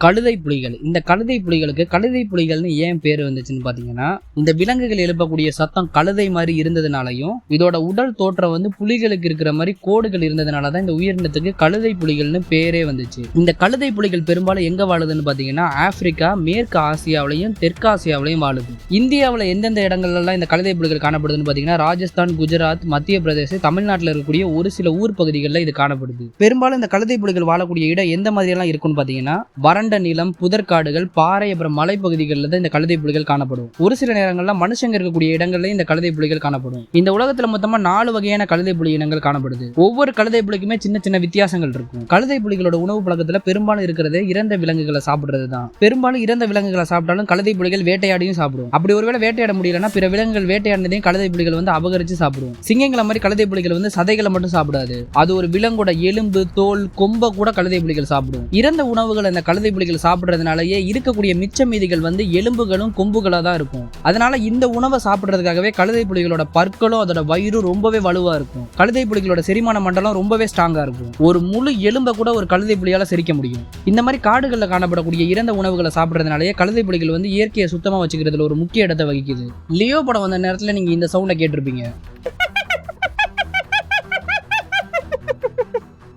கழுதை புலிகள். இந்த கழுதை புலிகளுக்கு கழுதை புலிகள்னு ஏன் பேர் வந்துச்சுன்னு பாத்தீங்கன்னா, இந்த விலங்குகள் எழுப்பக்கூடிய சத்தம் கழுதை மாதிரி இருந்ததுனாலையும், இதோட உடல் தோற்றம் வந்து புலிகளுக்கு இருக்கிற மாதிரி கோடுகள் இருந்ததுனாலதான் இந்த உயிரினத்துக்கு கழுதை புலிகள்னு பேரே வந்துச்சு. இந்த கழுதை புலிகள் பெரும்பாலும் எங்க வாழுதுன்னு பாத்தீங்கன்னா, ஆப்பிரிக்கா, மேற்கு ஆசியாவிலையும் தெற்காசியாவிலையும் வாழுது. இந்தியாவில் எந்தெந்த இடங்கள்லாம் இந்த கழுதை புலிகள் காணப்படுதுன்னு பாத்தீங்கன்னா, ராஜஸ்தான், குஜராத், மத்திய பிரதேசம், தமிழ்நாட்டில் இருக்கக்கூடிய ஒரு சில ஊர் பகுதிகளில் இது காணப்படுது. பெரும்பாலும் இந்த கழுதை புலிகள் வாழக்கூடிய இடம் எந்த மாதிரி எல்லாம் இருக்குன்னு பாத்தீங்கன்னா, வறண்ட நிலம், புதற்காடுகள், பாறை, அப்புறம் மலைப்பகுதிகளில் தான் இந்த கழுதை புலிகள் காணப்படும். ஒரு சில நேரங்கள்ல மனுஷங்க இருக்கக்கூடிய இடங்கள்ல இந்த கழுதை புலிகள் காணப்படும். இந்த உலகத்துல மொத்தமா 4 வகையான கழுதை புலி இனங்கள் காணப்படுது. ஒவ்வொரு கழுதை புலிக்குமே சின்ன சின்ன வித்தியாசங்கள் இருக்கும். கழுதை புலிகளோட உணவு பழக்கத்துல பெரும்பாலும் இருக்கிறது இறந்த விலங்குகளை சாப்பிடுறது தான். பெரும்பாலும் இறந்த விலங்குகளை சாப்பிட்டாலும் கழுதை புலிகள் வேட்டையாடியும் சாப்பிடும். அப்படி ஒருவேளை வேட்டையாட முடியலன்னா பிற விலங்குகள் வேட்டையாடினதையும் கழுதை புலிகள் வந்து அபகரிச்சு சாப்பிடும். சிங்கங்களை மாதிரி கழுதை புலிகள் வந்து சதைகளை மட்டும் சாப்பிடாது. அது ஒரு விலங்கோட எலும்பு, தோல், கொம்ப கூட கழுதை புலிகள் சாப்பிடும். இறந்த உணவுகள் அந்த கழுதை புலிகள் சாப்பிடுறதுனாலயே இருக்கக்கூடிய மிச்ச மீதிகள் வந்து எலும்புகளும் கொம்புகளா தான் இருக்கும். அதனால இந்த உணவை சாப்பிடுறதுக்காகவே கழுதை புலிகளோட பற்களும் அதோட வயிறும் ரொம்பவே வலுவா இருக்கும். கழுதை புலிகளோட செரிமான மண்டலம் ரொம்பவே ஸ்ட்ராங்கா இருக்கும். ஒரு முழு எலும்பை கூட ஒரு கழுதை புலியால செரிக்க முடியும். இந்த மாதிரி காடுகளில் காணப்படக்கூடிய இறந்த உணவுகளை சாப்பிடுறதுனாலயே கழுதை புலிகள் வந்து இயற்கையை சுத்தமா வச்சுக்கிறதுல ஒரு முக்கிய இடத்தை வகிக்குது. லியோ படம் வந்த நேரத்துல நீங்க இந்த சவுண்டை கேட்டிருப்பீங்க.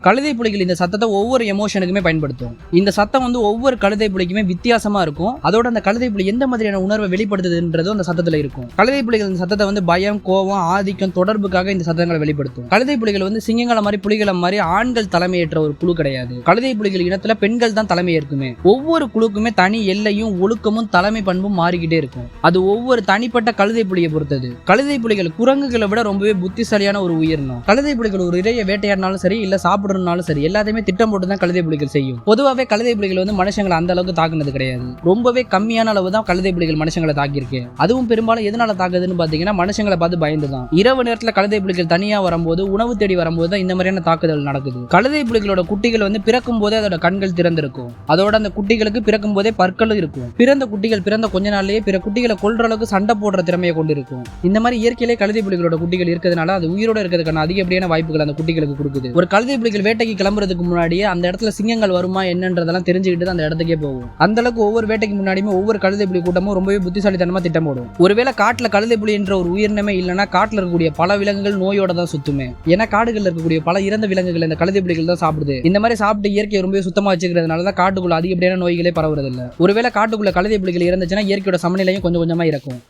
கழுதை புலிகள் இந்த சத்தத்தை ஒவ்வொரு எமோஷனுக்குமே பயன்படுத்தும். இந்த சத்தம் வந்து ஒவ்வொரு கழுதை புலிக்குமே வித்தியாசமா இருக்கும். அதோட அந்த கழுதை புலி எந்த மாதிரியான உணர்வை வெளிப்படுத்துதுன்றதும் அந்த சத்தத்துல இருக்கும். கழுதை புலிகள் இந்த சத்தத்தை வந்து பயம், கோபம், ஆதிக்கம், தொடர்புக்காக இந்த சத்தங்களை வெளிப்படுத்தும். கழுதை புலிகள் வந்து சிங்கங்களை மாதிரி புலிகளை மாதிரி ஆண்கள் தலைமையேற்ற ஒரு குழு கிடையாது. கழுதை புலிகள் இனத்துல பெண்கள் தான் தலைமை ஏற்குமே. ஒவ்வொரு குழுக்குமே தனி எல்லையும் ஒழுக்கமும் தலைமை பண்பும் மாறிக்கிட்டே இருக்கும். அது ஒவ்வொரு தனிப்பட்ட கழுதை புலியை பொறுத்தது. கழுதை புலிகள் குரங்குகளை விட ரொம்பவே புத்திசாலியான ஒரு உயிரினம். கழுதை புலிகள் ஒரு இரையை வேட்டையாடினாலும் சரி, இல்ல சாப்பிட சரி, எல்லாத்தையுமே திட்டம் போட்டு தான் கழுதை புலிகள் செய்யும். பொதுவாகவே கழுதை புலிகள் வந்து மனுஷங்களை அந்த அளவுக்கு தாக்குனது கிடையாது. ரொம்பவே கம்மியான அளவு தான் கழுதை புலிகள் மனுஷங்களை தாக்கியிருக்கு. அதுவும் பெரும்பாலும் எதனால தாக்குதுன்னு பாத்தீங்கன்னா, மனுஷங்களை பார்த்து பயந்துதான். இரவு நேரத்தில் கழுதை புலிகள் தனியா வரும்போது, உணவு தேடி வரும்போது தான் இந்த மாதிரியான தாக்குதல் நடக்குது. கழுதை புலிகளோட குட்டிகள் வந்து பிறக்கும் போதே அதோட கண்கள் திறந்திருக்கும். அதோட அந்த குட்டிகளுக்கு பிறக்கும் போதே பற்களும் இருக்கும். பிறந்த குட்டிகள் பிறந்த கொஞ்ச நாள்லயே பிற குட்டிகளை கொல்ற அளவுக்கு சண்டை போடுற திறமையை கொண்டு இருக்கும். இந்த மாதிரி இயற்கையிலே கழுதை புலிகளோட குட்டிகள் இருக்கிறதுனால அது உயிரோட இருக்கிறதுக்கான அதிகப்படியான வாய்ப்புகள் அந்த குட்டிகளுக்கு கொடுக்குது. ஒரு கழுதை புலிகள் வேட்டைக்கு கிளம்புறதுக்கு முன்னாடியே அந்த இடத்துல சிங்கங்கள் வருமா என்னன்றதெல்லாம் தெரிஞ்சுக்கிட்டு அந்த இடத்துக்கே போகும். அந்த அளவுக்கு ஒவ்வொரு வேட்டைக்கு முன்னாடியுமே ஒவ்வொரு கழுதை புலி கூட்டமும் ரொம்பவே புத்திசாலித்தனமா திட்டம் போடும். ஒருவேளை காட்டுல கழுதை புலி என்ற ஒரு உயிரினமே இல்லைன்னா காட்டுல இருக்கக்கூடிய பல விலங்குகள் நோயோட தான் சுத்துமே. ஏன்னா காடுகள்ல இருக்கக்கூடிய பல இறந்த விலங்குகள் இந்த கழுதை புலிகள் தான் சாப்பிடுது. இந்த மாதிரி சாப்பிட்டு இயற்கையை ரொம்ப சுத்தமா வச்சுக்கிறதுனால தான் காட்டுக்குள்ள அதிகப்படியான நோய்களே பரவுறது இல்லை. ஒருவேளை காட்டுக்குள்ள கழுதை புலிகள் இறந்துச்சுன்னா இயற்கையோட சமநிலையும் கொஞ்சம் கொஞ்சமா இருக்கும்.